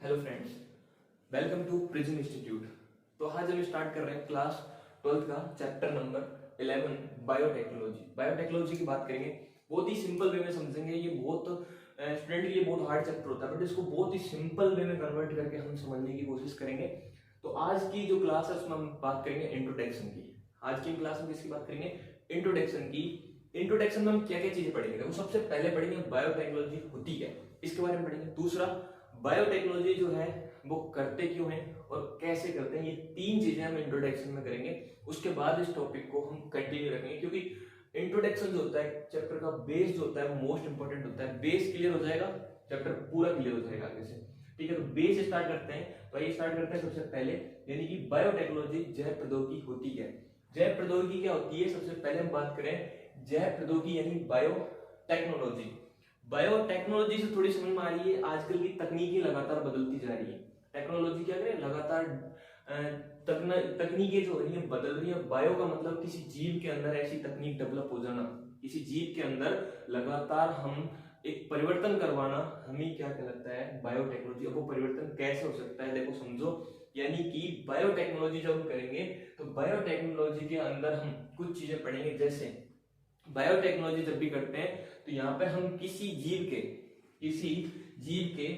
Hello friends, welcome to Prism institute. तो आज हम स्टार्ट कर रहे हैं क्लास 12th का चैप्टर नंबर 11 बायोटेक्नोलॉजी। बायोटेक्नोलॉजी की बात करेंगे, बहुत ही सिंपल वे में समझेंगे। ये बहुत स्टूडेंट के लिए बहुत हार्ड चैप्टर होता है, बट इसको बहुत ही सिंपल वे में कन्वर्ट करके हम समझने की कोशिश करेंगे। तो आज की जो क्लास है उसमें हम बात करेंगे इंट्रोडक्शन की। आज की क्लास में किसकी बात करेंगे? इंट्रोडक्शन की। इंट्रोडक्शन में हम क्या क्या चीजें पढ़ेंगे? देखो, सबसे पहले पढ़ेंगे बायोटेक्नोलॉजी होती क्या है, इसके बारे में पढ़ेंगे। दूसरा, बायोटेक्नोलॉजी जो है वो करते क्यों हैं और कैसे करते हैं, ये तीन चीजें हम इंट्रोडक्शन में करेंगे। उसके बाद इस टॉपिक को हम कंटिन्यू रखेंगे, क्योंकि इंट्रोडक्शन जो होता है चैप्टर का बेस जो होता है वो मोस्ट इंपोर्टेंट होता है। बेस क्लियर हो जाएगा, चैप्टर पूरा क्लियर हो जाएगा आगे से। ठीक है, तो बेस स्टार्ट करते हैं। तो आइए स्टार्ट करते हैं सबसे पहले, यानी कि बायोटेक्नोलॉजी जैव प्रौद्योगिकी होती क्या है। जैव प्रौद्योगिकी क्या होती है? सबसे पहले हम बात करें जैव प्रौद्योगिकी यानी बायोटेक्नोलॉजी। बायोटेक्नोलॉजी से थोड़ी समझ में आ रही है, आजकल की तकनीकी लगातार बदलती जा रही है। टेक्नोलॉजी क्या करें, लगातार तकनीकें जो है बदल रही है। बायो का मतलब किसी जीव के अंदर ऐसी तकनीक डेवलप हो जाना, किसी जीव के अंदर लगातार हम एक परिवर्तन करवाना, हमें क्या कहलाता है? बायोटेक्नोलॉजी। अब वो परिवर्तन कैसे हो सकता है, देखो समझो। यानी कि बायोटेक्नोलॉजी जब हम करेंगे तो बायोटेक्नोलॉजी के अंदर हम कुछ चीजें पढ़ेंगे। जैसे बायोटेक्नोलॉजी जब भी करते हैं तो यहाँ पे हम किसी जीव के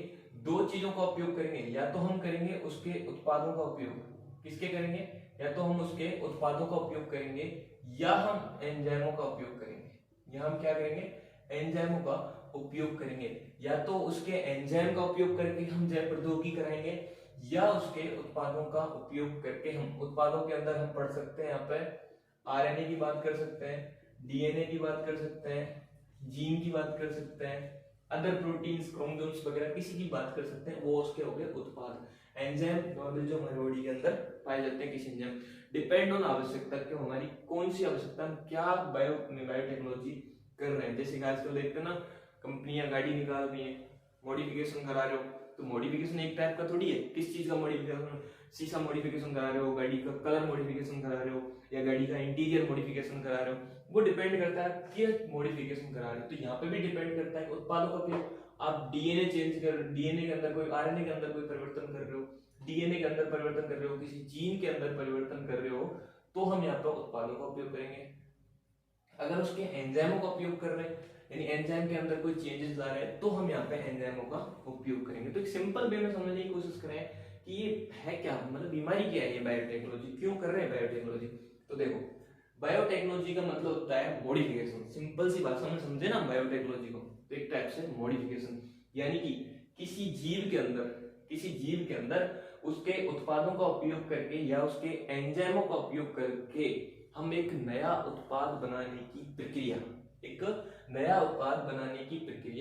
दो चीजों का उपयोग करेंगे। या तो हम करेंगे उसके उत्पादों का उपयोग, किसके करेंगे? या तो हम उसके उत्पादों का उपयोग करेंगे, या हम एंजाइमों का उपयोग करेंगे। या हम क्या करेंगे? एंजाइमों का उपयोग करेंगे। या तो उसके एंजाइम का उपयोग करके हम जैव प्रौद्योगिकी कराएंगे, या उसके उत्पादों का उपयोग करके हम उत्पादों के अंदर हम पढ़ सकते हैं। यहाँ पे आरएनए की बात कर सकते हैं, डीएनए की बात कर सकते हैं, जीन की बात कर सकते हैं, अदर प्रोटीन्स, क्रोमोसोम्स वगैरह किसी की बात कर सकते हैं। वो उसके हो गए उत्पाद। एंजाइम नॉर्मल जो हमारी बॉडी के अंदर पाए जाते हैं किसी एंजाइम, डिपेंड ऑन आवश्यकता कि हमारी कौन सी आवश्यकता, हम क्या बायोटेक्नोलॉजी कर रहे हैं। जैसे कि आजकल देखते हैं ना, कंपनियां गाड़ी निकाल रही है, मॉडिफिकेशन करा रहे हो, तो मॉडिफिकेशन एक टाइप का थोड़ी है। किस चीज का मॉडिफिकेशन? शीशा मॉडिफिकेशन करा रहे हो, गाड़ी का कलर मॉडिफिकेशन करा रहे हो, या गाड़ी का इंटीरियर मॉडिफिकेशन करा रहे हो, वो डिपेंड करता है कि मॉडिफिकेशन करा रहे हो। तो यहाँ पे भी डिपेंड करता है उत्पादों का। आप डीएनए चेंज कर, डीएनए के अंदर कोई, आरएनए के अंदर कोई परिवर्तन कर रहे हो, डीएनए के अंदर परिवर्तन कर रहे हो, किसी जीन के अंदर परिवर्तन कर रहे हो, तो हम यहाँ पर उत्पादों का उपयोग करेंगे। अगर उसके एंजाइमों का उपयोग कर रहे हैं, यानी एंजाइम के अंदर कोई चेंजेस ला रहे हैं, तो हम यहाँ पे एंजाइमों का उपयोग करेंगे। तो एक सिंपल वे में समझने की कोशिश करें कि ये है क्या, मतलब बीमारी क्या है, ये बायोटेक्नोलॉजी क्यों कर रहे हैं बायोटेक्नोलॉजी। तो देखो, बायोटेक्नोलॉजी का मतलब होता है मॉडिफिकेशन। सिंपल सी भाषा में समझे ना बायोटेक्नोलॉजी को, तो एक टाइप से मॉडिफिकेशन, यानी कि किसी जीव के अंदर उसके उत्पादों का उपयोग करके या उसके एंजाइमों का उपयोग करके हम एक नया उत्पाद बनाने की प्रक्रिया,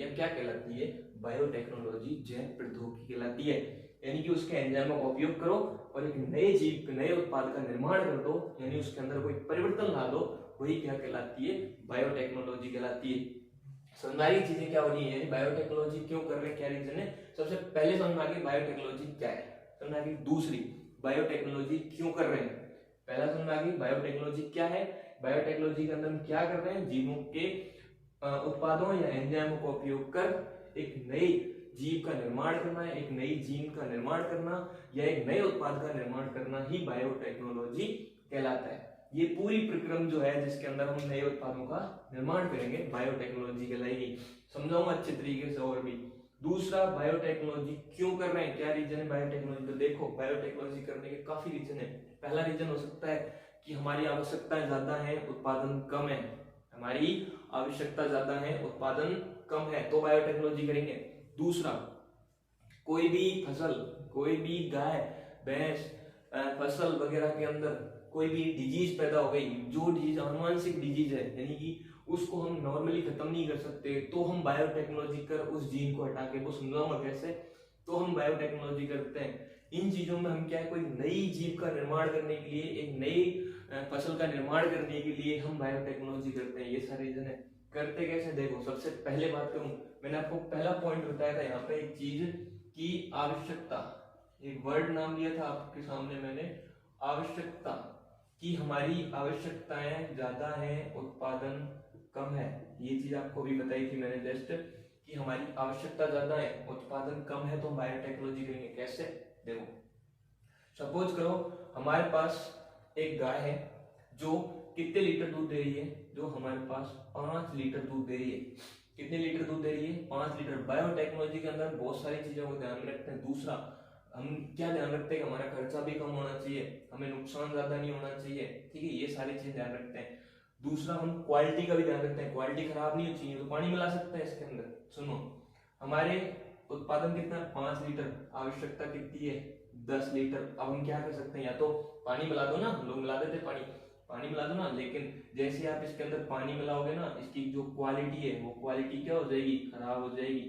क्या कहलाती है? बायोटेक्नोलॉजी, जैव प्रौद्योगिकी कहलाती है। यानी कि उसके एंजाइमों का उपयोग करो और एक नए उत्पाद का निर्माण कर दो, यानी उसके अंदर कोई परिवर्तन ला दो, वही क्या कहलाती है? बायोटेक्नोलॉजी कहलाती है। समझ आ रही चीजें क्या हो रही है, बायोटेक्नोलॉजी क्यों कर रहे हैं, क्या रीजन है? सबसे पहले समझ आ गई बायोटेक्नोलॉजी क्या है, समझ आ गई। दूसरी, बायोटेक्नोलॉजी क्यों कर रहे हैं, पहला समझ आ गई बायोटेक्नोलॉजी क्या है। बायोटेक्नोलॉजी के अंदर हम क्या कर रहे हैं? जीवों के उत्पादों या एंजाइमों का उपयोग कर एक नई जीव का निर्माण करना, एक नई जीन का निर्माण करना, या एक नए उत्पाद का निर्माण करना ही बायोटेक्नोलॉजी कहलाता है। ये पूरी प्रक्रम जो है जिसके अंदर हम नए उत्पादों का निर्माण करेंगे, बायोटेक्नोलॉजी कहलाएगी। समझाऊंगा अच्छे तरीके से और भी। दूसरा, बायोटेक्नोलॉजी क्यों कर रहे हैं, क्या रीजन है बायोटेक्नोलॉजी? तो देखो, बायोटेक्नोलॉजी करने के काफी रीजन है। पहला रीजन हो सकता है कि हमारी आवश्यकताएं ज्यादा है, उत्पादन कम है। हमारी आवश्यकता ज्यादा है, उत्पादन कम है, तो बायोटेक्नोलॉजी करेंगे। दूसरा, कोई भी फसल, कोई भी गाय भैंस फसल वगैरह के अंदर कोई भी डिजीज पैदा हो गई, जो डिजीज आनुवांशिक डिजीज है, यानी कि उसको हम नॉर्मली खत्म नहीं कर सकते, तो हम बायोटेक्नोलॉजी कर उस जीन को हटा के, वो समझाऊंगा कैसे, तो हम बायोटेक्नोलॉजी करते हैं। इन चीजों में हम क्या है, कोई नई जीव का निर्माण करने के लिए, एक नई फसल का निर्माण करने के लिए हम बायोटेक्नोलॉजी करते हैं। ये सारे रीजन है। करते कैसे? देखो, सबसे पहले बात करूं, मैंने आपको पहला पॉइंट बताया था यहाँ पे एक चीज की आवश्यकता, एक वर्ड नाम लिया था आपके सामने मैंने, आवश्यकता, कि हमारी आवश्यकताएं ज्यादा हैं, उत्पादन कम है। ये चीज आपको भी बताई थी मैंने जस्ट। कि हमारी आवश्यकता ज्यादा है, उत्पादन कम है, तो हम बायोटेक्नोलॉजी करेंगे। कैसे? देखो, सपोज करो हमारे पास एक गाय है जो कितने लीटर दूध दे रही है, जो हमारे पास 5 लीटर दूध दे रही है। कितने लीटर दूध दे रही है? 5 लीटर। बायोटेक्नोलॉजी के अंदर बहुत सारी चीजों को ध्यान में रखते हैं। दूसरा, हम क्या ध्यान रखते हैं कि हमारा खर्चा भी कम होना चाहिए, हमें नुकसान ज्यादा नहीं होना चाहिए, ठीक है, ये सारी चीज ध्यान रखते हैं। दूसरा, हम क्वालिटी का भी ध्यान रखते हैं, क्वालिटी खराब नहीं होनी चाहिए, तो पानी मिला सकते हैं इसके अंदर। सुनो, हमारे उत्पादन कितना है? 5 लीटर। आवश्यकता कितनी है? 10 लीटर। अब हम क्या कर सकते हैं, या तो पानी मिला दो ना, लोग मिला देते पानी मिला दो ना, लेकिन जैसे आप इसके अंदर पानी मिलाओगे ना, इसकी जो क्वालिटी है वो क्वालिटी क्या हो जाएगी? खराब हो जाएगी।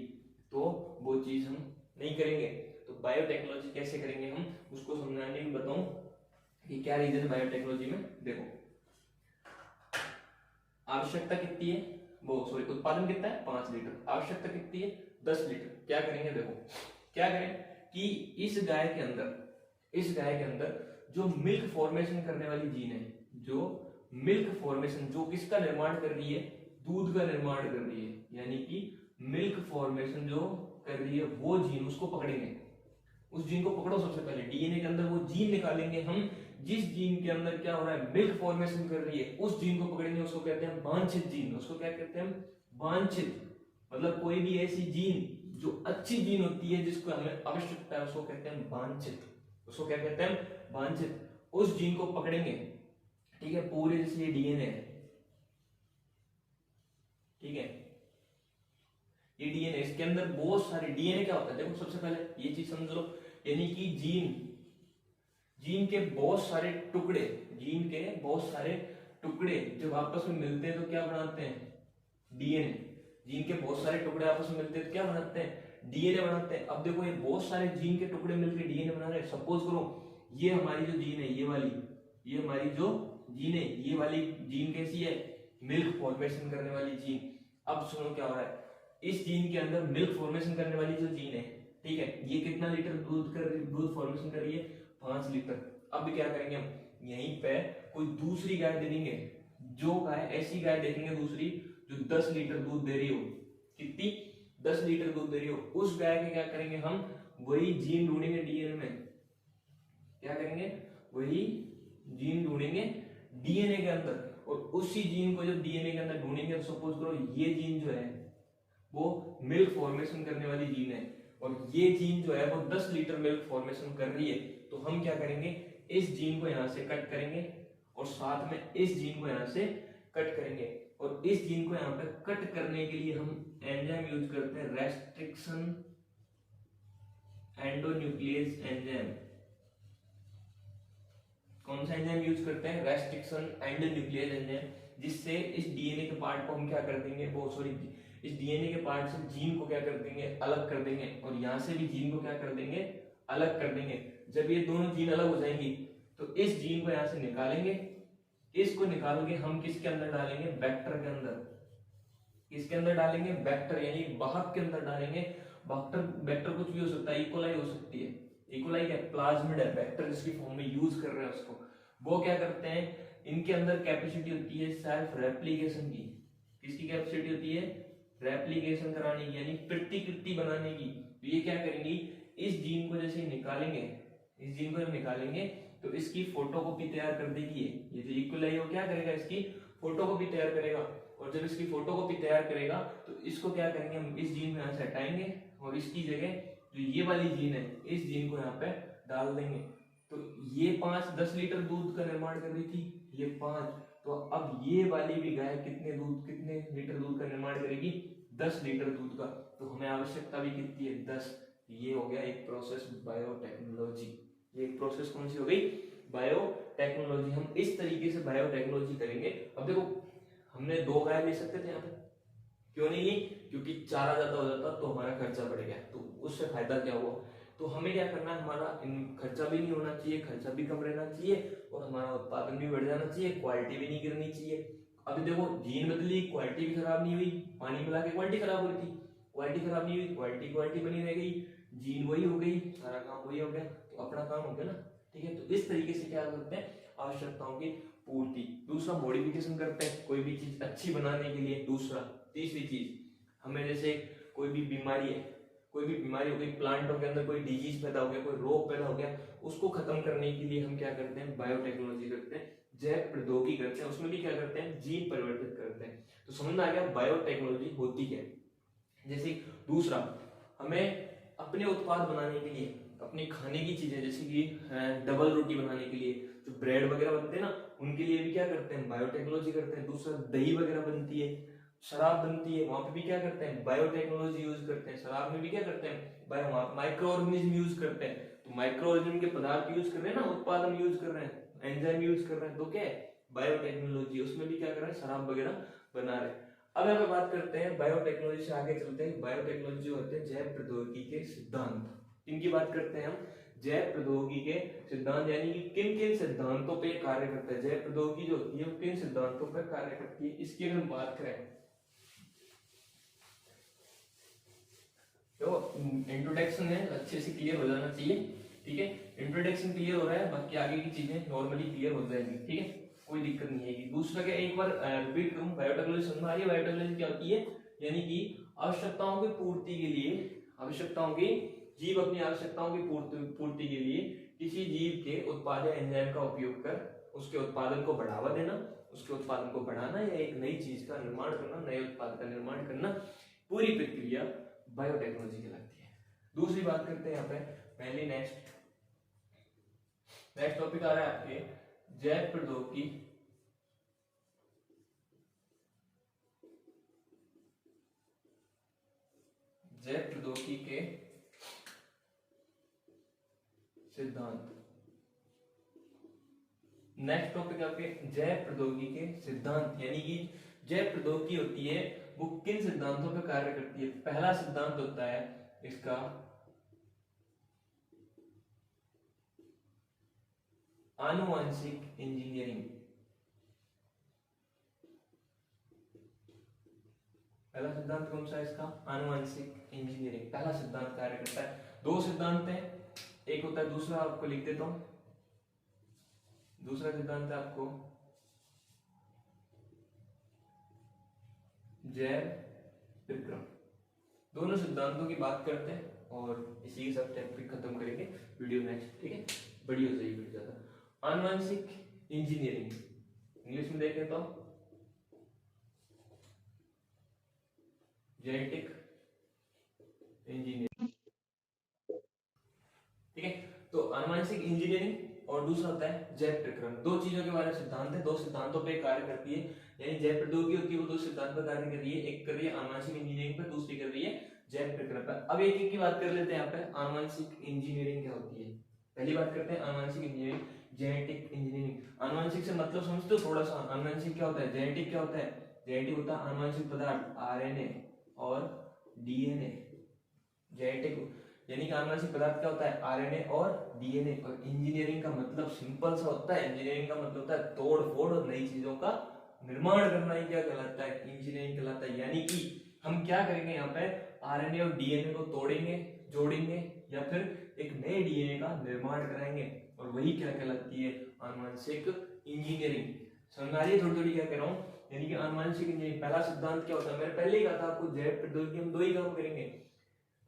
तो वो चीज हम नहीं करेंगे। तो बायोटेक्नोलॉजी कैसे करेंगे हम, उसको समझाने में बताऊं कि क्या रीजन है बायोटेक्नोलॉजी में। देखो, आवश्यकता कितनी है, वो सॉरी उत्पादन कितना है? 5 लीटर। आवश्यकता कितनी है? 10 लीटर। क्या करेंगे? देखो क्या करें कि इस गाय के अंदर जो मिल्क फॉर्मेशन करने वाली जीन है, जो मिल्क फॉर्मेशन, जो किसका निर्माण कर रही है? दूध का निर्माण कर रही है, यानी कि मिल्क फॉर्मेशन जो कर रही है वो जीन, उसको पकड़ेंगे। उस जीन को पकड़ो सबसे पहले, डीएनए के अंदर वो जीन निकालेंगे हम, जिस जीन के अंदर क्या हो रहा है? मिल्क फॉर्मेशन कर रही है, उस जीन को पकड़ेंगे। उसको कहते हैं वांछित जीन। उसको क्या कहते हैं? वांछित। मतलब कोई भी ऐसी जीन जो अच्छी जीन होती है, जिसको हमें आवश्यकता है, उसको कहते हैं वांछित। उसको क्या कहते हैं? वांछित। उस जीन को पकड़ेंगे, ठीक है, पूरे जैसे ये डीएनए है, ठीक है, ये डीएनए, इसके अंदर बहुत सारे डीएनए क्या होता है? देखो सबसे पहले ये चीज समझ लो, यानी कि जीन के बहुत सारे टुकड़े, जीन के बहुत सारे टुकड़े जब आपस में मिलते हैं तो क्या बनाते हैं? डीएनए। जीन के बहुत सारे टुकड़े आपस में मिलते हैं तो क्या बनाते हैं? डीएनए बनाते हैं। अब देखो, ये बहुत सारे जीन के टुकड़े मिलकर डीएनए बना रहे हैं। सपोज करो ये हमारी जो जीन है, ये हमारी जो जीन है, ये वाली जीन कैसी है? मिल्क फॉर्मेशन करने वाली जीन। अब सुनो क्या हो रहा है, इस जीन के अंदर मिल्क फॉर्मेशन करने वाली जो जीन है, ठीक है, ये कितना लीटर दूध फॉर्मेशन कर रही है? 5 लीटर। अब क्या करेंगे हम, यहीं पे कोई दूसरी गाय दे देंगे, जो गाय, ऐसी गाय देखेंगे दूसरी जो 10 लीटर दूध दे रही हो। कितनी? 10 लीटर दूध दे रही हो। उस गाय के क्या करेंगे हम? वही जीन ढूंढेंगे डीएनए में। क्या करेंगे? वही जीन ढूंढेंगे डीएनए के अंदर, और उसी जीन को जब डीएनए के अंदर ढूंढेंगे, सपोज करो ये जीन जो है वो मिल्क फॉर्मेशन करने वाली जीन है, और ये जीन जो है वो 10 लीटर मिल्क फॉर्मेशन कर रही है, तो हम क्या करेंगे? इस जीन को यहां से कट करेंगे, और साथ में इस जीन को यहां से कट करेंगे, और इस जीन को यहां पे कट करने के लिए हम एंजाइम यूज करते हैं, रेस्ट्रिक्शन एंडोन्यूक्लियस एंजाइम। कौन सा एंजाइम यूज करते हैं? रेस्ट्रिक्शन एंडोन्यूक्लियस एंजाइम, जिससे इस डीएनए के पार्ट को हम क्या कर देंगे, वो सॉरी इस डीएनए के पार्ट से जीन को क्या कर देंगे? अलग कर देंगे, और यहां से भी जीन को क्या कर देंगे? अलग कर देंगे। जब ये दोनों जीन अलग हो जाएंगी तो इस जीन को यहां से निकालेंगे, इसको निकाल के हम किसके अंदर डालेंगे? वेक्टर के अंदर। किसके अंदर डालेंगे? वेक्टर, यानी वाहक के अंदर डालेंगे। वेक्टर कुछ भी हो सकता है, इकोलाई हो सकती है, इकोलाई क्या? प्लाज्मिड है, वेक्टर जिसकी फॉर्म में यूज कर रहे हैं उसको। वो क्या करते हैं? इनके अंदर कैपेसिटी होती है सेल्फ रेप्लिकेशन की। किसकी कैपेसिटी होती है? रेप्लिकेशन कराने की, यानी प्रतिकृति बनाने की। तो ये क्या करेंगी? इस जीन को जैसे निकालेंगे, इस जीन को जब निकालेंगे तो इसकी फोटोकॉपी तैयार कर देगी। ये जो इक्वलाई वो क्या करेगा? इसकी फोटोकॉपी तैयार करेगा, और जब इसकी फोटोकॉपी तैयार करेगा तो इसको क्या करेंगे? हम इस जीन को यहाँ से हटाएंगे, और इसकी जगह जो ये वाली जीन है, इस जीन को यहाँ पे डाल देंगे। तो ये 10 लीटर दूध का निर्माण कर रही थी, ये 5, तो अब ये वाली भी गाय कितने लीटर दूध का निर्माण करेगी? 10 लीटर दूध का। तो हमें आवश्यकता भी कितनी है? 10। ये हो गया एक प्रोसेस बायोटेक्नोलॉजी। ये एक प्रोसेस कौन सी हो गई? बायोटेक्नोलॉजी। हम इस तरीके से बायोटेक्नोलॉजी करेंगे। अब देखो, हमने 2 गाय ले सकते थे यहाँ पे, क्यों नहीं ली? क्योंकि चारा ज्यादा हो जाता तो हमारा खर्चा बढ़ गया, तो उससे फायदा क्या हुआ? तो हमें क्या करना है? हमारा खर्चा भी नहीं होना चाहिए, खर्चा भी कम रहना चाहिए, और हमारा उत्पादन भी बढ़ जाना चाहिए, क्वालिटी भी नहीं गिरनी चाहिए। अभी देखो, जीन बदली, क्वालिटी भी खराब नहीं हुई, पानी मिला के क्वालिटी खराब हो रही थी, क्वालिटी खराब नहीं हुई, क्वालिटी बनी रह गई, जीन वही हो गई, सारा काम वही हो गया, तो अपना काम हो गया ना, ठीक है। तो इस तरीके से क्या करते हैं? आवश्यकताओं की पूर्ति। दूसरा, मॉडिफिकेशन करते हैं कोई भी चीज अच्छी बनाने के लिए। दूसरा, तीसरी चीज, हमें जैसे कोई भी बीमारी है, कोई भी बीमारी हो गई, प्लांटों के अंदर कोई डिजीज पैदा हो गया, कोई रोग पैदा हो गया, उसको खत्म करने के लिए हम क्या करते हैं, बायोटेक्नोलॉजी करते हैं, जैव प्रौद्योगिकी करते हैं। उसमें भी क्या करते हैं, जीन परिवर्तित करते हैं। तो समझ में आ गया बायोटेक्नोलॉजी होती क्या है। जैसे दूसरा, हमें अपने उत्पाद बनाने के लिए, अपनी खाने की चीजें जैसे कि डबल रोटी बनाने के लिए जो ब्रेड वगैरह बनते हैं ना, उनके लिए भी क्या करते हैं, बायोटेक्नोलॉजी करते हैं। दूसरा, दही वगैरह बनती है, शराब बनती है, वहां पे भी क्या करते हैं, बायोटेक्नोलॉजी यूज करते हैं। शराब में भी क्या करते हैं, बायो माइक्रो ऑर्गेनिज्म यूज करते हैं। तो माइक्रो ऑर्गेनिज्म के पदार्थ यूज कर रहे हैं ना, उत्पाद हम यूज कर रहे हैं, एंजाइम यूज कर रहे हैं, तो क्या है, बायोटेक्नोलॉजी। उसमें भी क्या कर रहे हैं, शराब वगैरह बना रहे हैं। अब यहाँ पे बात करते हैं बायोटेक्नोलॉजी से आगे चलते हैं। बायोटेक्नोलॉजी होते हैं जैव प्रौद्योगिकी के सिद्धांत। इनकी बात करते हैं हम, जैव प्रौद्योगिकी के सिद्धांत, यानी कि किन किन सिद्धांतों पे कार्य करता है जैव प्रौद्योगिकी जो होती है, वो किन सिद्धांतों पर कार्य करती है, इसकी अगर हम बात करें तो इंट्रोडक्शन है, अच्छे से क्लियर हो जाना चाहिए, ठीक है। इंट्रोडक्शन क्लियर हो रहा है, बाकी आगे की चीजें नॉर्मली क्लियर हो जाएंगी, ठीक है, कोई दिक्कत नहीं है। दूसरा क्या, एक बार रिपीट करूं, बायोटेक्नोलॉजी समझ में आ रही है। बायोटेक्नोलॉजी क्या होती है, यानी कि आवश्यकताओं की पूर्ति के लिए, आवश्यकताओं की, जीव अपनी आवश्यकताओं की पूर्ति के लिए किसी जीव के उत्पाद या एंजाइम का उपयोग कर उसके उत्पादन को बढ़ावा देना, उसके उत्पादन को बढ़ाना या एक नई चीज का निर्माण करना, नए उत्पाद का निर्माण करना, पूरी प्रक्रिया बायोटेक्नोलॉजी कहलाती है। दूसरी बात करते हैं यहाँ पे, पहले नेक्स्ट टॉपिक आ रहा है आपके जैव प्रौद्योगिकी, जैव प्रौद्योगिकी के सिद्धांत। नेक्स्ट टॉपिक आपके जैव प्रौद्योगिकी के सिद्धांत, यानी कि जैव प्रौद्योगिकी होती है वो किन सिद्धांतों पर कार्य करती है। पहला सिद्धांत होता है इसका आनुवांशिक इंजीनियरिंग। पहला सिद्धांत कौन सा है इसका, आनुवांशिक इंजीनियरिंग, पहला सिद्धांत कार्य करता है। दो सिद्धांत हैं, एक होता है, दूसरा आपको लिख देता हूं, दूसरा सिद्धांत है आपको जैव विक्रम। दोनों सिद्धांतों की बात करते हैं और इसी के साथ टॉपिक खत्म करेंगे वीडियो नेक्स्ट, ठीक है, बड़ी हो जाएगी वीडियो ज्यादा। आनुवांशिक इंजीनियरिंग इंग्लिश में देखें तो जेनेटिक इंजीनियरिंग, ठीक है। तो आनुवांशिक इंजीनियरिंग और दूसरा होता है जैव प्रक्रम। दो चीजों के बारे में सिद्धांत है, दो सिद्धांतों पे कार्य करती है, यानी जैव प्रौद्योगिकी होती है वो दो सिद्धांत पर कार्य कर रही है, एक कर रही है आनुवांशिक इंजीनियरिंग पर, दूसरी कर रही है जैव प्रक्रम पर। अब एक एक की बात कर लेते हैं। यहाँ पे आनुवांशिक इंजीनियरिंग क्या होती है, पहली बात करते हैं आनुवांशिक इंजीनियरिंग, जेनेटिक इंजीनियरिंग। आनुवांशिक से मतलब समझते हो थोड़ा सा, आनुवांशिक क्या होता है, जेनेटिक क्या होता है, जेनेटिक होता है आनुवांशिक पदार्थ आरएनए और डीएनए। जेनेटिक यानी कि आनुवांशिक पदार्थ क्या होता है, आरएनए और डीएनए। और इंजीनियरिंग का मतलब सिंपल सा होता है, इंजीनियरिंग का मतलब होता है तोड़ फोड़ और नई चीजों का निर्माण करना ही क्या कहलाता है, इंजीनियरिंग कहलाता है। यानी कि हम क्या करेंगे यहाँ पे, आरएनए और डीएनए को तोड़ेंगे, जोड़ेंगे या फिर एक नए डीएनए का निर्माण कराएंगे, और वही क्या कहलाती है, आनुवांशिक इंजीनियरिंग। समझ आ रही है थोड़ी थोड़ी क्या कह रहा हूँ, यानी कि आनुवांशिक इंजीनियरिंग पहला सिद्धांत क्या होता है, मैंने पहले ही कहा था आपको, जैव प्रौद्योगिकी हम दो ही काम करेंगे,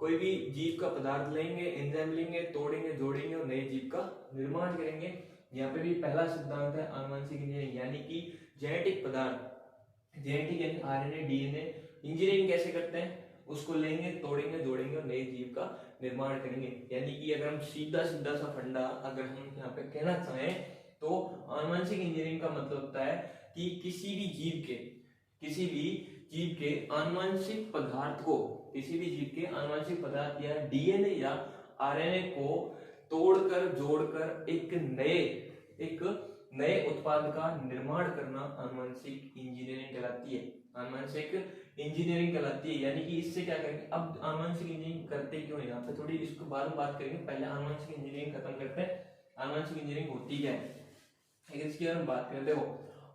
कोई भी जीव का पदार्थ लेंगे, एंजाइम लेंगे, तोड़ेंगे, जोड़ेंगे और नए जीव का निर्माण करेंगे। यहाँ पे भी पहला सिद्धांत है आनुवांशिक इंजीनियरिंग, यानी कि जेनेटिक पदार्थ, जेनेटिक यानी आरएनए डीएनए, इंजीनियरिंग कैसे करते हैं, उसको लेंगे, तोड़ेंगे, जोड़ेंगे और नए जीव का निर्माण करेंगे। यानी कि अगर हम सीधा सीधा सा फंडा अगर हम यहाँ पे कहना चाहें तो आनुवांशिक इंजीनियरिंग का मतलब होता है कि किसी भी जीव के आनुवांशिक पदार्थ को, किसी भी जीव के आनुवांशिक पदार्थ या डीएनए या आरएनए को तोड़कर जोड़कर एक नए उत्पाद का निर्माण करना आनुवांशिक इंजीनियरिंग कहलाती है, आनुवांशिक इंजीनियरिंग कहलाती है। यानी कि इससे क्या करेंगे, अब आनुवांशिक इंजीनियरिंग करते क्यों है, यहाँ पे थोड़ी इसको बाद में बात करेंगे, पहले आनुवांशिक इंजीनियरिंग खत्म करते हैं। आनुवांशिक इंजीनियरिंग होती क्या है, इसकी अगर हम बात करें, देखो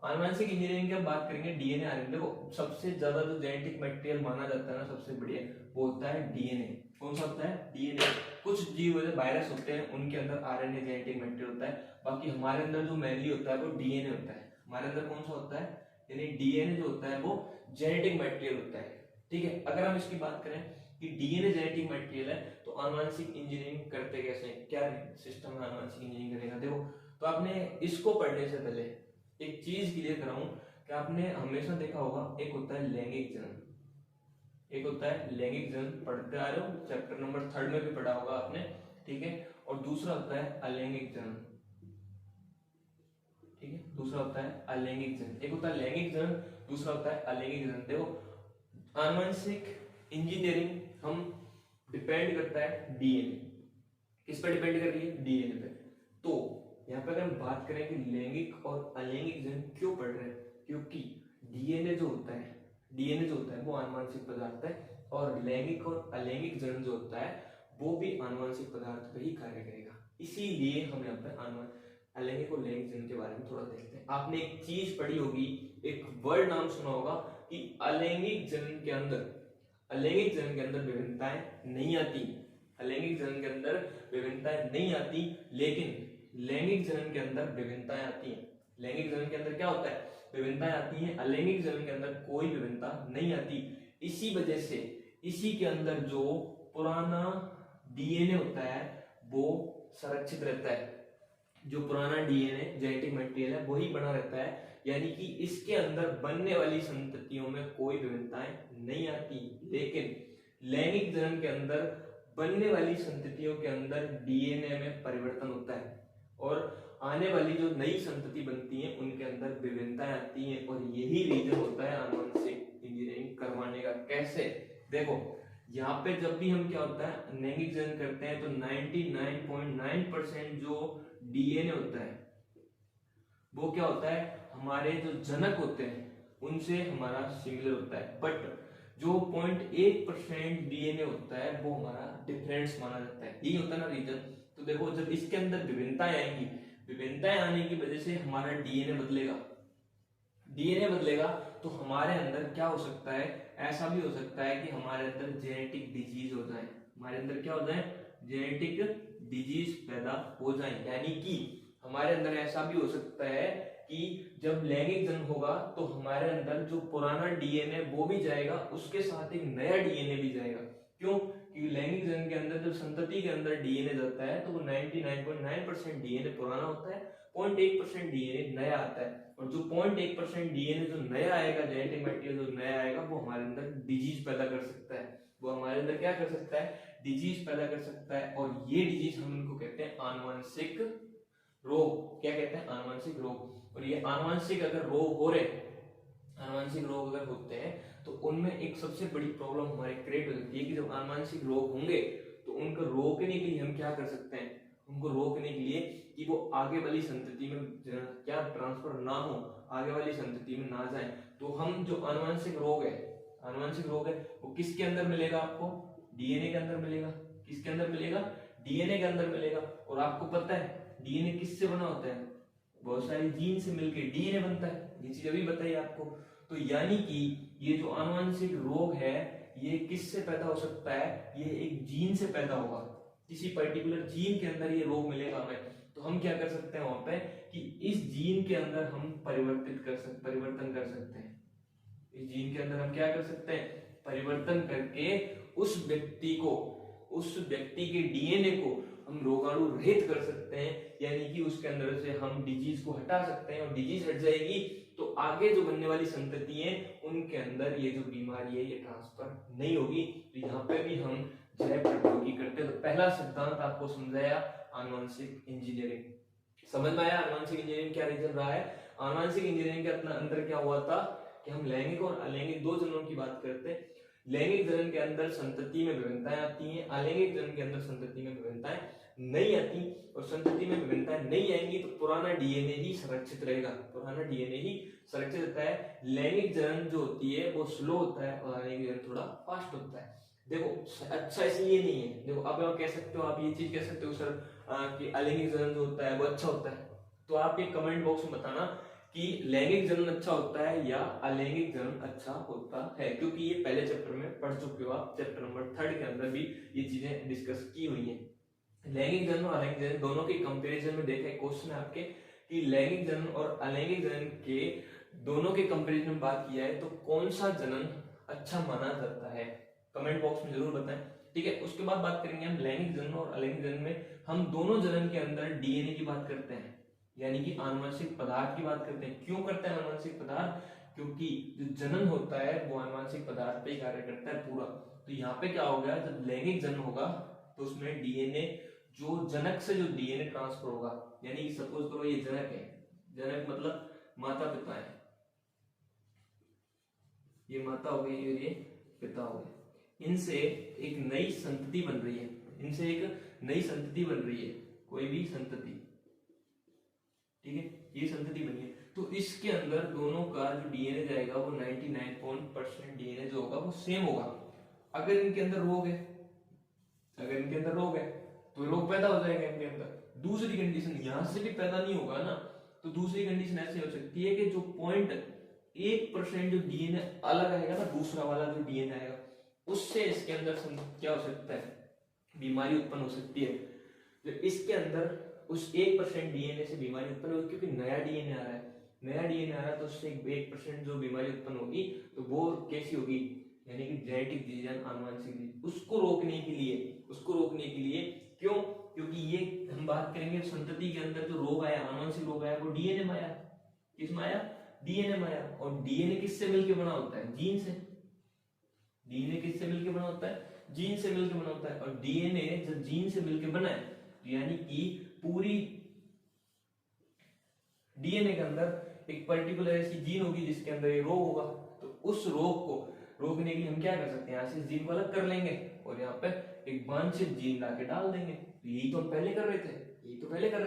आनुवांशिक इंजीनियरिंग की हम बात करेंगे, डीएनए आरएनए। देखो सबसे ज्यादा जो जेनेटिक मटेरियल माना जाता है ना, सबसे बढ़िया वो होता है डीएनए। कौन सा होता है, डीएनए। कुछ जीव जैसे वायरस होते हैं उनके अंदर आरएनए जेनेटिक मटेरियल होता है, बाकी हमारे अंदर जो मेनली होता है वो डीएनए होता है। हमारे अंदर कौन सा होता है, यानी डीएनए जो होता है वो जेनेटिक मटेरियल होता है, ठीक है। अगर हम इसकी बात करें कि डीएनए जेनेटिक मटेरियल है, तो आनुवंशिक इंजीनियरिंग करते कैसे हैं, क्या सिस्टम है आनुवंशिक इंजीनियरिंग करेगा। देखो तो आपने इसको पढ़ने से पहले एक चीज क्लियर कराऊं कि आपने हमेशा देखा होगा एक होता है लैंगिक जनन, एक होता है लैंगिक जनन, पढ़ते आ रहे हो चैप्टर नंबर 3 में भी पढ़ा होगा आपने, ठीक है। और दूसरा होता है अलैंगिक जनन, ठीक है, दूसरा होता है अलैंगिक जनन। एक होता है लैंगिक जनन, दूसरा होता है अलैंगिक जनन। देखो आनुवंशिक इंजीनियरिंग हम डिपेंड करता है डीएनए, किस पर डिपेंड कर रही है, डीएनए पे। तो यहाँ पे अगर हम बात करें कि लैंगिक और अलैंगिक जनन क्यों पढ़ रहे हैं, क्योंकि डीएनए जो होता है, डीएनए जो होता है वो आनुवंशिक पदार्थ है, और लैंगिक और अलैंगिक जनन जो होता है वो भी आनुवंशिक पदार्थ पे ही कार्य करेगा। इसीलिए हम यहाँ पे अलैंगिक और लैंगिक जनन के बारे में थोड़ा देखते हैं। आपने एक चीज पढ़ी होगी, एक वर्ड नाम सुना होगा कि अलैंगिक जनन के अंदर, अलैंगिक जनन के अंदर विभिन्नताएं नहीं आती, अलैंगिक जनन के अंदर विभिन्नताएं नहीं आती, लेकिन लैंगिक जनन के अंदर विभिन्नताएं आती हैं। लैंगिक जनन के अंदर क्या होता है, विभिन्नताएं आती हैं, अलैंगिक जनन के अंदर कोई विभिन्नता नहीं आती। इसी वजह से इसी के अंदर जो पुराना डीएनए होता है वो संरक्षित रहता है, जो पुराना डीएनए जेनेटिक मटेरियल है वही बना रहता है, यानी कि इसके अंदर बनने वाली संततियों में कोई विभिन्नताएं नहीं आती। लेकिन लैंगिक जनन के अंदर बनने वाली संततियों के अंदर डीएनए में परिवर्तन होता है, और आने वाली जो नई संतति बनती है उनके अंदर विभिन्नताएं आती हैं, और यही रीजन होता है आनुवंशिक इंजीनियरिंग करवाने का। कैसे, देखो यहाँ पे जब भी हम क्या होता है लैंगिक जनन करते हैं तो 99.9% जो डीएनए होता है वो क्या होता है, हमारे जो जनक होते हैं उनसे हमारा सिमिलर होता है, बट जो 0.1% डीएनए होता है वो हमारा डिफरेंस माना जाता है। यही होता है ना रीजन। तो देखो जब इसके अंदर विभिन्नताएं आएंगी, विभिन्नताएं आने की वजह से हमारा डीएनए बदलेगा, डीएनए बदलेगा तो हमारे अंदर क्या हो सकता है, ऐसा भी हो सकता है कि हमारे अंदर जेनेटिक डिजीज हो जाए, हमारे अंदर क्या हो जाए, जेनेटिक डिजीज पैदा हो जाए। यानी कि हमारे अंदर ऐसा भी हो सकता है कि जब लैंगिक जनन होगा तो हमारे अंदर जो पुराना डीएनए वो भी जाएगा, उसके साथ एक नया डीएनए भी जाएगा। क्यों, कि लैंगिक जनन के अंदर जब संतति के अंदर डीएनए जाता है तो वो 99.9% डीएनए पुराना होता है, 0.1% डीएनए नया आता है, और जो 0.1% डीएनए जो नया आएगा, जेनेटिक मटेरियल जो नया आएगा वो हमारे अंदर डिजीज पैदा कर सकता है, वो हमारे अंदर क्या कर सकता है, डिजीज पैदा कर सकता है। और ये डिजीज हम इनको कहते हैं आनुवंशिक रोग। क्या कहते हैं, आनुवंशिक रोग। और ये आनुवंशिक अगर रोग हो रहे, आनुवंशिक रोग अगर होते हैं तो उनमें एक सबसे बड़ी प्रॉब्लम हमारे क्रिएट हो जाती है कि जब आनुवंशिक रोग होंगे तो उनको रोकने के लिए हम क्या कर सकते हैं, उनको रोकने के लिए कि वो आगे वाली संतति में क्या ट्रांसफर ना हो, आगे वाली संतति में ना जाए, तो हम जो आनुवंशिक रोग है, आनुवंशिक रोग है वो किसके अंदर मिलेगा, आपको डीएनए के अंदर मिलेगा। किसके अंदर मिलेगा, डीएनए के अंदर मिलेगा। और आपको पता है डीएनए किससे बना होता है, बहुत सारी जीन से मिलकर डीएनए बनता है, ये चीज अभी बताइए आपको। तो यानी कि ये जो आनुवंशिक रोग है ये किससे पैदा हो सकता है, ये एक जीन से पैदा होगा, किसी पर्टिकुलर जीन के अंदर ये रोग मिलेगा हमें। तो हम क्या कर सकते हैं वहां पे कि इस जीन के अंदर हम परिवर्तन कर सकते हैं, इस जीन के अंदर हम क्या कर सकते हैं, परिवर्तन करके उस व्यक्ति के डीएनए को हम रोगाणु रहित कर सकते हैं, यानी कि उसके अंदर से हम डिजीज को हटा सकते हैं, और डिजीज हट जाएगी तो आगे जो बनने वाली संतति है उनके अंदर ये जो बीमारी है ये ट्रांसफर नहीं होगी। तो यहाँ पे भी हम जैव प्रौद्योगिकी करते हैं। तो पहला सिद्धांत आपको समझाया आनुवंशिक इंजीनियरिंग, समझ में आया आनुवंशिक इंजीनियरिंग क्या रीजन रहा है। आनुवंशिक इंजीनियरिंग के अंदर क्या हुआ था कि हम लैंगिक और अलैंगिक दो जननों की बात करते हैं। लैंगिक जनन के अंदर संतति में विभिन्नताएं आती हैं, अलैंगिक जनन के अंदर संतति में विभिन्नताएं नहीं आती, और संतति में विभिन्नताएं नहीं आएंगी तो पुराना डीएनए ही संरक्षित रहेगा, पुराना डीएनए ही संरक्षित रहता है। लैंगिक जनन जो होती है वो स्लो होता है और अलैंगिक जनन थोड़ा फास्ट होता है। देखो अच्छा इसलिए नहीं है, देखो अब आप कह सकते हो, आप ये चीज कह सकते हो सर कि अलैंगिक जनन जो होता है वो अच्छा होता है, तो आप एक कमेंट बॉक्स में बताना कि लैंगिक जनन अच्छा होता है या अलैंगिक जनन अच्छा होता है, क्योंकि ये पहले चैप्टर में पढ़ चुके हो आप, चैप्टर नंबर 3 के अंदर भी ये चीजें डिस्कस की हुई हैं। लैंगिक जनन और अलैंगिक जनन दोनों के कंपैरिजन में देखा, क्वेश्चन है आपके कि लैंगिक जनन और अलैंगिक जनन के दोनों के कंपैरिजन में बात किया है तो कौन सा जनन अच्छा माना जाता है, कमेंट बॉक्स में जरूर बताएं। ठीक है, उसके बाद बात करेंगे हम लैंगिक जनन और अलैंगिक जनन में हम दोनों जनन के अंदर डीएनए की बात करते हैं, यानी कि आनुवंशिक पदार्थ की बात करते हैं। क्यों करते हैं आनुवंशिक पदार्थ? क्योंकि जो जनन होता है वो आनुवंशिक पदार्थ पे ही कार्य करता है पूरा। तो यहाँ पे क्या हो गया, जब लैंगिक जनन होगा तो उसमें डीएनए जो जनक से जो डीएनए ट्रांसफर होगा, यानी कि सपोज करो ये जनक है, जनक मतलब माता पिता है, ये माता हो गई और ये पिता हो गए, इनसे एक नई संतति बन रही है, इनसे एक नई संतति बन रही है, कोई भी संतति, ठीक है, ये संतति बनी है। तो इसके अंदर दोनों का जो डीएनए जाएगा वो 99% डीएनए जो होगा वो सेम होगा। अगर इनके अंदर रोग है, अगर इनके अंदर रोग है तो रोग पैदा हो जाएगा इनके अंदर। दूसरी कंडीशन यहां से भी पैदा नहीं होगा ना, तो दूसरी कंडीशन ऐसी हो सकती है कि जो 0.1% जो डीएनए अलग आएगा ना, दूसरा वाला जो डीएनए आएगा उससे इसके अंदर क्या हो सकता है, बीमारी उत्पन्न हो सकती है। तो इसके अंदर उस 1% डीएनए से बीमारी उत्पन्न होगी, क्योंकि नया डीएनए आ रहा है, नया डीएनए आ रहा है, तो उससे 1% जो बीमारी उत्पन्न होगी तो वो कैसी होगी, यानी कि जेनेटिक डिजीज, आनुवंशिक डिजीज। उसको रोकने के लिए क्यों? क्योंकि ये हम बात करेंगे संतति के अंदर जो रोग आया, आनुवंशिक रोग आया, वो डीएनए में आया। किस में आया? डीएनए में आया। और डीएनए किससे मिलकर बना होता है? जीन से। डीएनए किससे मिलकर बना होता है? जीन से मिलकर बना होता है। और डीएनए जब जीन से मिलकर बना है, यानी कि पूरी डीएनए के अंदर एक पर्टिकुलर ऐसी जीन होगी जिसके अंदर ये रोग होगा। तो उस रोग को रोकने के लिए हम क्या कर सकते हैं, यहाँ से जीन को अलग कर लेंगे और यहाँ पे एक वांछित जीन लाके डाल देंगे। तो यही तो हम पहले कर रहे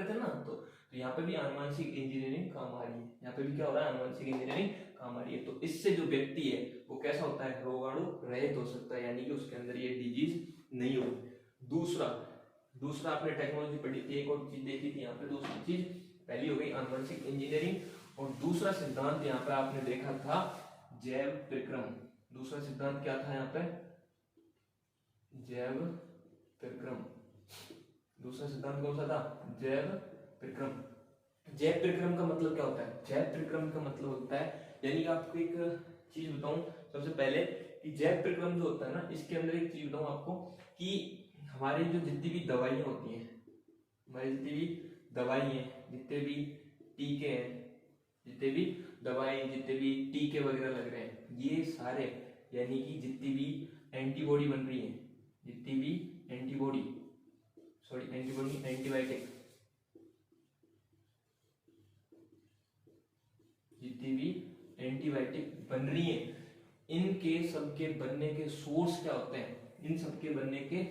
थे, ना। तो यहाँ पे भी आनुवंशिक इंजीनियरिंग काम आ रही है, यहाँ पे भी क्या हो रहा है, आनुवंशिक इंजीनियरिंग काम आ रही है। तो इससे जो व्यक्ति है वो कैसा होता है, रोगाणु रहित हो सकता है, यानी कि उसके अंदर ये डिजीज नहीं होगी। दूसरा आपने टेक्नोलॉजी पढ़ी थी, एक और चीज देखी थी यहाँ पे। दूसरी चीज पहली हो गई आनुवंशिक इंजीनियरिंग, और दूसरा सिद्धांत यहाँ पे आपने देखा था जैव प्रक्रम। दूसरा सिद्धांत क्या था यहाँ पे? जैव प्रक्रम। दूसरा सिद्धांत कौन सा था? जैव प्रक्रम। जैव प्रक्रम का मतलब क्या होता है? जैव प्रक्रम का मतलब होता है, यानी कि आपको एक चीज बताऊं सबसे पहले कि जैव प्रक्रम जो होता है ना, इसके अंदर एक चीज बताऊं आपको कि हमारी जो जितनी भी दवाइयां होती हैं, हमारी जितनी भी दवाई हैं, जितने भी टीके हैं, जितने भी दवाई, जितने भी टीके वगैरह लग रहे हैं, ये सारे, यानी कि जितनी भी एंटीबॉडी बन रही है, जितनी भी एंटीबायोटिक जितनी भी एंटीबायोटिक बन रही है, इनके सबके बनने के सोर्स क्या होते हैं? इन सबके बनने के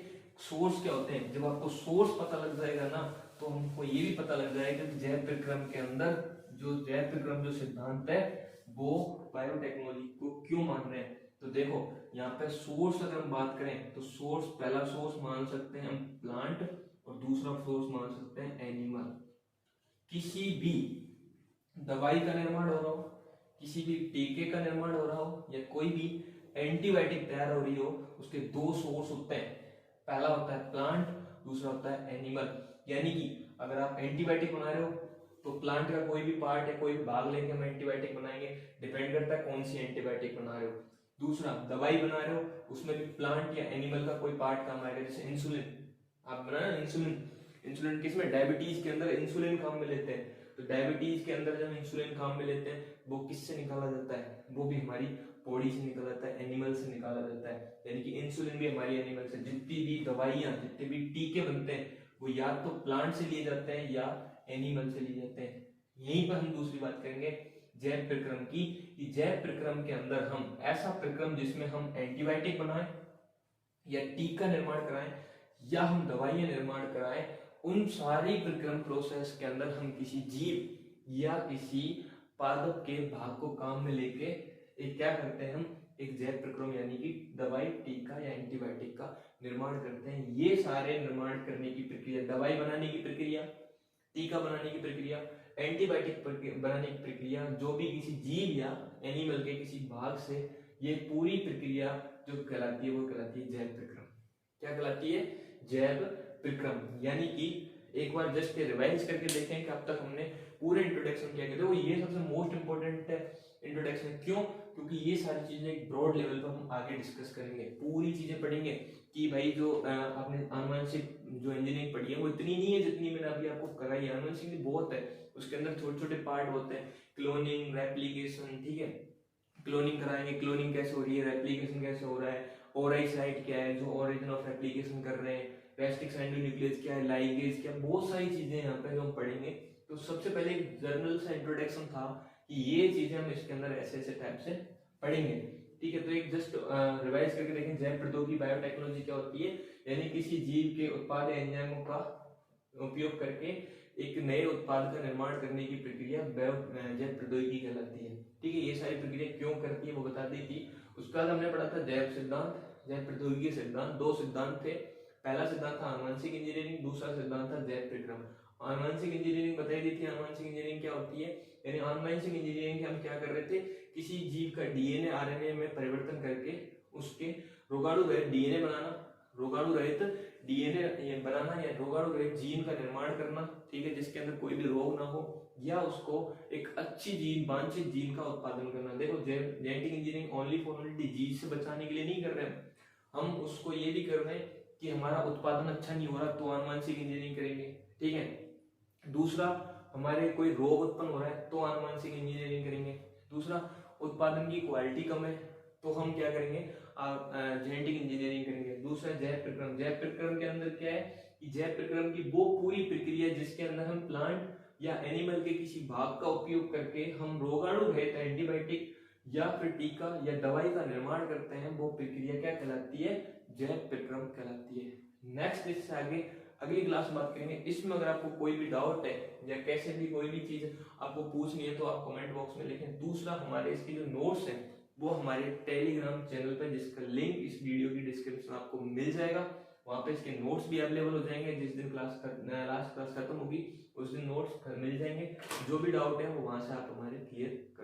सोर्स क्या होते हैं? जब आपको सोर्स पता लग जाएगा ना, तो हमको ये भी पता लग जाएगा कि जैव प्रक्रम के अंदर जो सिद्धांत है वो बायोटेक्नोलॉजी को क्यों मान रहे हैं। तो देखो यहाँ पे सोर्स अगर हम बात करें तो सोर्स, पहला सोर्स मान सकते हैं हम प्लांट और दूसरा सोर्स मान सकते हैं एनिमल। किसी भी दवाई का निर्माण हो रहा हो, किसी भी टीके का निर्माण हो रहा हो, या कोई भी एंटीबायोटिक तैयार हो रही हो, उसके दो सोर्स होते हैं। पहला होता है प्लांट, दूसरा होता है एनिमल। यानी कि अगर आप एंटीबायोटिक बना रहे हो तो प्लांट का कोई भी पार्ट है, कोई भी भाग लेके हम एंटीबायोटिक बनाएंगे, डिपेंड करता है कौन सी एंटीबायोटिक बना रहे हो। दूसरा दवाई बना रहे हो, उसमें भी प्लांट या एनिमल का कोई पार्ट काम आएगा। जैसे इंसुलिन आप बना, इंसुलिन किसमें? डायबिटीज के अंदर इंसुलिन काम में लेते हैं। तो डायबिटीज के अंदर जब इंसुलिन काम में लेते हैं, वो किससे निकाला जाता है? वो भी हमारी बॉडी से निकाला जाता है, एनिमल से निकाला जाता है। यानी कि इंसुलिन भी हमारी एनिमल से। जितनी भी दवाइयां, जितने भी टीके बनते हैं, वो या तो प्लांट से लिए जाते हैं या एनिमल से लिए जाते हैं। यहीं पर हम दूसरी बात करेंगे जैव प्रक्रम की, कि जैव प्रक्रम के अंदर हम ऐसा प्रक्रम जिसमें हम एंटीबायोटिक बनाएं या टीका निर्माण कराएं या हम दवाइयां निर्माण कराएं, उन सारी प्रक्रम प्रोसेस के अंदर हम किसी जीव या किसी पादप के भाग को काम में लेके एक क्या करते हैं, हम एक जैव प्रक्रम यानी कि दवाई, टीका या एंटीबायोटिक का निर्माण करते हैं। ये सारे निर्माण करने की प्रक्रिया, दवाई बनाने की प्रक्रिया, टीका बनाने की प्रक्रिया, एंटीबायोटिक बनाने की प्रक्रिया, जो भी किसी जीव या एनिमल के किसी भाग से, ये पूरी प्रक्रिया जो कहलाती है वो कहलाती है जैव प्रक्रम। क्या कहलाती है? जैव प्रक्रम। यानी कि एक बार जस्ट रिवाइज करके देखें कि अब तक हमने पूरे इंट्रोडक्शन किया। देखो ये सबसे मोस्ट इंपोर्टेंट इंट्रोडक्शन। क्यों? क्योंकि ये सारी चीजें एक ब्रॉड लेवल पर हम आगे डिस्कस करेंगे, पूरी चीजें पढ़ेंगे कि भाई जो आपने आनुवंशिक जो इंजीनियरिंग पढ़ी है वो इतनी नहीं है जितनी मैंने अभी आपको कराई है। आनुवंशिक बहुत है, उसके अंदर छोटे छोटे पार्ट होते हैं, क्लोनिंग, रेप्लिकेशन, ठीक है, क्लोनिंग कराएंगे, क्लोनिंग कैसे हो रही है, रेप्लिकेशन कैसे हो रहा है, ओराई साइट क्या है जो ओरिजिन ऑफ रेप्लिकेशन कर रहे हैं, रेस्ट्रिक्स एंडोन्यूक्लियस क्या है, लाइगेज क्या, बहुत सारी चीजें यहाँ पे जो हम पढ़ेंगे। तो सबसे पहले एक जर्नल सा इंट्रोडक्शन था कि ये चीजें हम इसके अंदर ऐसे ऐसे टाइप से पढ़ेंगे, ठीक है। तो एक जस्ट रिवाइज करके देखें, जैव प्रौद्योगिकी बायोटेक्नोलॉजी क्या होती है, यानी किसी जीव के उत्पाद या एंजाइमों का उपयोग करके एक नए उत्पाद का निर्माण करने की प्रक्रिया जैव प्रौद्योगिकी कहलाती है, ठीक है। ये सारी प्रक्रिया क्यों करती है वो बता दी थी। उसके बाद हमने पढ़ा था जैव सिद्धांत, जैव प्रौद्योगिकी सिद्धांत। दो सिद्धांत थे, पहला सिद्धांत था आनुवंशिक इंजीनियरिंग, दूसरा सिद्धांत था जैव प्रक्रम। आनुवंशिक इंजीनियरिंग बताई दी थी, आनुवंशिक इंजीनियरिंग क्या होती है, यानी आनुवंशिक इंजीनियरिंग के हम क्या कर रहे थे, किसी जीव का डीएनए आरएनए में परिवर्तन करके उसके रोगाणु रहित डीएनए बनाना, रोगाणु रहित डीएनए बनाना या रोगाणु रहित जीन का निर्माण करना, ठीक है, जिसके अंदर कोई भी रोग ना हो, या उसको एक अच्छी जीन, वांछित जीन का उत्पादन करना। देखो genetic engineering only for disease से बचाने के लिए नहीं कर रहे हैं हम उसको ये भी कर रहे हैं कि हमारा उत्पादन अच्छा नहीं हो रहा तो आनुवंशिक इंजीनियरिंग करेंगे, ठीक है। दूसरा, हमारे कोई रोग उत्पन्न हो रहा है तो आनुवंशिक इंजीनियरिंग करेंगे। दूसरा, उत्पादन की क्वालिटी कम है तो हम क्या करेंगे, जेनेटिक इंजीनियरिंग करेंगे। दूसरा, जैव प्रक्रम। जैव प्रक्रम के अंदर क्या है कि जैव प्रक्रम की वो पूरी प्रक्रिया जिसके अंदर हम प्लांट या एनिमल के किसी भाग का उपयोग करके हम रोगाणु रहित एंटीबायोटिक या फिर टीका या दवाई का निर्माण करते हैं, वो प्रक्रिया क्या कहलाती है, जैव प्रक्रम कहलाती है। नेक्स्ट इससे आगे अगली क्लास में बात करेंगे। इसमें अगर आपको कोई भी डाउट है या कैसे भी कोई भी चीज आपको पूछनी है तो आप कमेंट बॉक्स में लिखें। दूसरा, हमारे इसके जो नोट्स हैं वो हमारे टेलीग्राम चैनल पे, जिसका लिंक इस वीडियो की डिस्क्रिप्शन में आपको मिल जाएगा, वहाँ पे इसके नोट्स भी अवेलेबल हो जाएंगे। जिस दिन लास्ट क्लास खत्म होगी उस दिन नोट्स मिल जाएंगे। जो भी डाउट है वो वहाँ से आप हमारे क्लियर